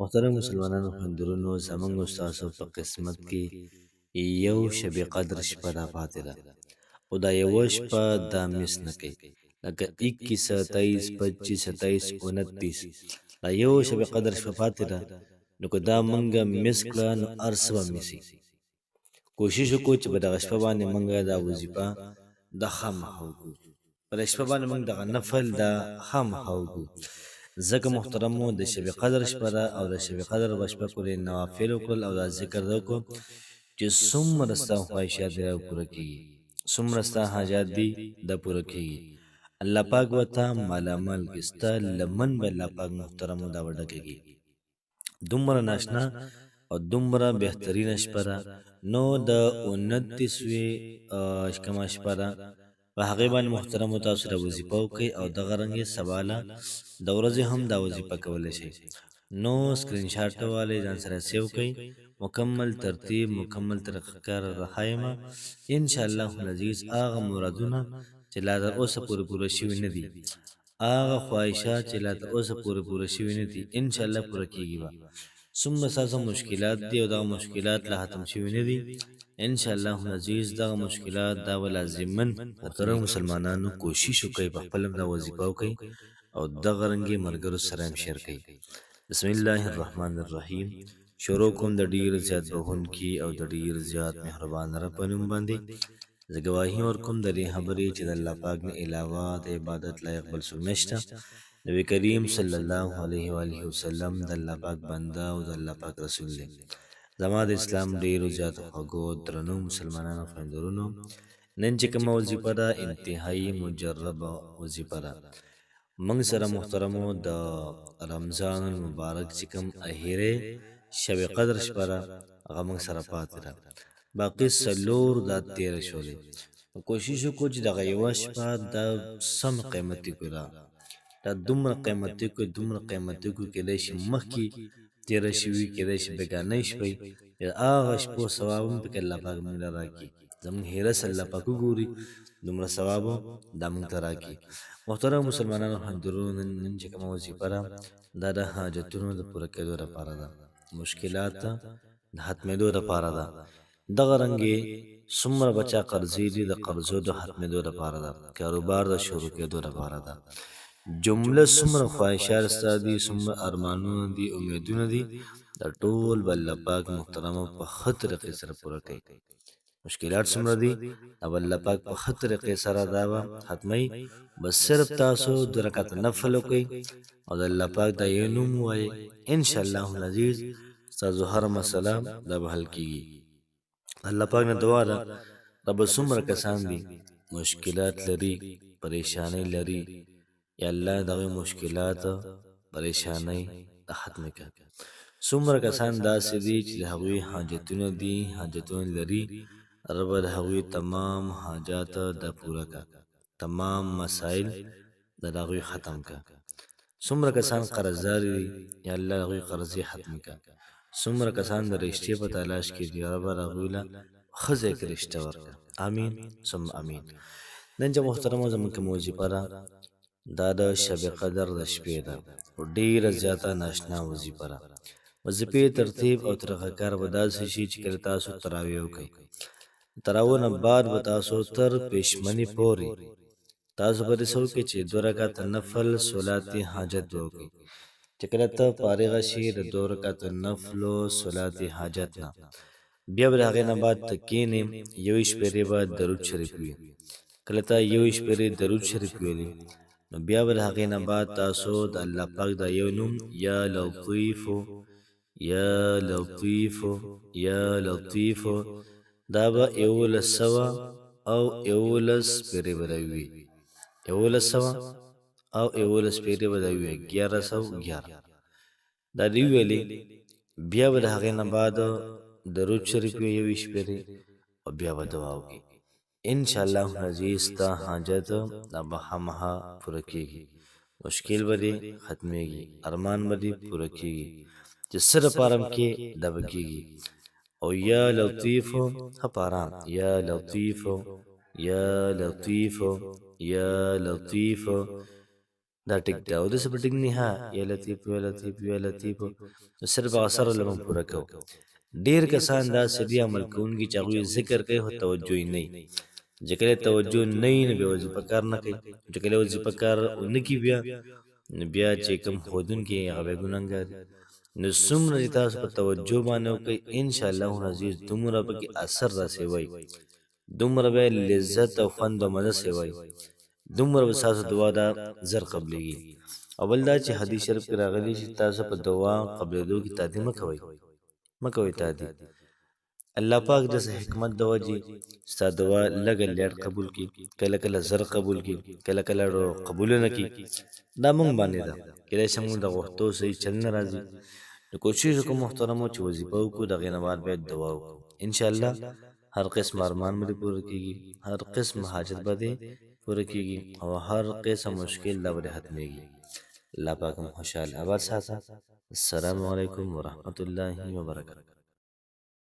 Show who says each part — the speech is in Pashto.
Speaker 1: محترم مسلمانانو خویندورونو زموږ ستاسو په قسمت کې یو شب قدر شپه را پاتې ده او دا یوه شپه دا مس نه کوي لکه 21 27 25 27 29 دا یو شب قدر شپه پاتې ده نو که دا منګه مس کړه نو هر څه به مسي کوشش وکړو چې په دغه شپه باندې منګه دا وظیفه د خامخا وکړو په دغه شپه باندې موږ دغه نفل د خامخا وکړو ځکه محترمو د شب قدر شپه ده او د شب قدر په شپه پورې نوافل وکړل او دا ذکر وکړو چې څومره ستا خواهشات دې پوره کېږي څومره ستا حاجات دي د پوره کېږي الله پاک ورته مالامال کړي ستا لمن به الله پاک محترمو دا وډکېږي دومره ناشنا او دومره بهترینه شپه ده نو د 29 کما شپه ده په هغې باندې محترمو تاسو سره وظیفه وکړئ او دغه رنګې سباله د ورځې هم دا وظیفه کولی شئ نو سکرین شاټ والے ځان سره سیو کړئ مکمل ترتیب مکمل طریقه کار راخایمه انشاءالله العزیز هغه مرادونه چې لا تر اوسه پورې پوره شوي نه دي هغه خواهشات چې لا تر اوسه پورې پوره شوي نه دي انشاءالله پوره کېږي به څومره ستاسو مشکلات دي او دغه مشکلات لا ختم شوي نه دي انشاءالله العزیز دغه مشکلات دا لازمن محترم مسلمانانو کوشش وکړئ په خپل دا وظیفه وکړئ او دغه رنګې ملګرو سره هم شیر کړئ بسم الله الرحمن الرحیم شروع کوم د ډیر زیات بخونکي او د ډیر زیات مهربان رب په نوم باندې زه ګواهي ورکوم د دې خبرې چې د الله پاک نه علاوه د عبادت لایق بل څوک نشته نبی کریم صلی الله علیه و آله وسلم د الله پاک بنده او د الله پاک رسول دی زما د اسلام ډیرو زیاتو خوږو درنو مسلمانانو خویندورونو نن چې کومه وظیفه ده انتهایی مجربه وظیفه ده موږ سره محترمو د رمضان المبارک چې کوم اخیره شب قدر شپه ده هغه موږ سره پاتې ده باقي څلور دا تېره شولې کوشش وکړو چې دغه یوه شپه دا سم قیمتي کړو دا دومره قیمتي کړو کېدای شي مخکې تېره شوي کېدای شي بېګانۍ شپې هغه شپو ثواب هم پکې الله پاک موږ له راکړي زموږ هیرس الله پاک وګوري دومره ثواب دا موږ ته راکړي محترم مسلمانانو خویندورونو نن چې کومه وظیفه ده دا د حاجتونو د پوره کېدو لپاره ده مشکلات د ختمېدو لپاره ده دغه رنګې څومره بچا قرضې دي د قرضو د ختمېدو لپاره ده کاروبار د شروع کېدو لپاره ده جمله څومره خواهشات ستا دي څومره ارمانونه دي امیدونه دي دا ټول به الله پاک محترمو په ښه طریقې سره پوره کوي مشکلات څومره دي او الله پاک په ښه طریقې سره دا به ختموي بس صرف تاسو 2 رکعته نفل وکړئ او د الله پاک دا یو نوم ووایئ انشاءالله العزیز ستاسو هره مسله دا به حل کېږي الله پاک نه دعا ده رب څومره کسان دي مشکلات لري پریشانۍ لري یا الله دغه مشکلات پریشانۍ ختم کړه څومره کسان داسې دي چې د هغوی حاجتونه دي حاجتونه لري رب د هغوی تمام حاجات د پوره کړه تمام مسائل د هغوی ختم کړه څومره کسان قرضدار دي یا الله هغوی قرضې ختم کړه څومره کسان د رشتې په تلاش کې دي رب هغوی له ښه ځای کې رشته ورکړه امین ثم امین نن چې محترمو زموږ کومه وظیفه ده دا د شب قدر د شپې ده او ډیره زیاته ناشنا وظیفه ده وظیفې ترتیب او طریقه کار به داسې شي چې کله تاسو تراویح وکړئ تراویح نه بعد به تاسو تر پېشمني پورې تاسو به داسې وکړئ چې 2 رکعته نفل صلات حاجت به وکړئ چې کله ته فارغه شي د 2 رکعته نفلو صلات حاجت نه بیا به د هغې نه بعد ته کښېنې یوې شپېرې به درود شریف وي کله ته یوې شپېرې درود شریف ویلې نو بیا به د هغې نه بعد تاسو د الله پاک دا یو نوم یا لطیفو یا لطیفو یا لطیفو دا به 1100 او 11 پېرې به راوي 1100 او 11 پېرې به راوي 1111 دا دی ویلې بیا به د هغې نه بعد درود شریف وي یوې شپېرې او بیا به دعا وکړي انشاءالله العزیز ستا حاجت دا به خامخا پوره کېږي مشکل به دې ختمېږي ارمان به دې پوره کېږي چې څه دپاره هم کې دا به کېږي او یا لطیفو ښه په ارام یا لطیفو یا لطیفو یا لطیفو دا ټیک دا او داسې به ټیک نه ها یا لطیف یا لطیف یا لطیف نو صرف هغه سره له موږ پوره کوو. ډېر کسان داسې دي عمل کوونکي چې هغوی ذکر کوي خو توجه یې نه وي. چې کله توجه نه وي نو بیا وظیفه کار نه کوي. چې کله وظیفه کار ونه کړي نو بیا چې کوم ښودونکي هغه بیا ګنهګار دي. نو څومره چې تاسو په توجه باندې وکړئ انشاءالله العزیز دومره پکې اثر راسوئ، دومره به لذت او خوند او مزه سوئ، دومره به ستاسو دعا دا زر قبلېږي. او بل دا چې حدیث شریف کې راغلی چې تاسو په دعا قبلېدو کې تعدي مه کوئ تعدي. الله پاک د حکمت د وجې ستا دعا لږه لیټ قبول کړي، کله کله زر قبول کړي، کله کله قبول نه کړي. دا مونږ باندې ده، کیدای شي مونږ د غوښتو صحیح چل نه راځي. نو کوشش وکړو محترمو چې وظیفه وکړو، د هغې نه بعد باید دعا وکړو. انشاءالله هر قسم ارمان به دې پوره کېږي، هر قسم حاجت به دې پوره کېږي او هر قسم مشکل دا به دې ختمېږي. الله پاک مو خوشحاله اباد ساته. السلام علیکم ورحمة الله وبرکاته.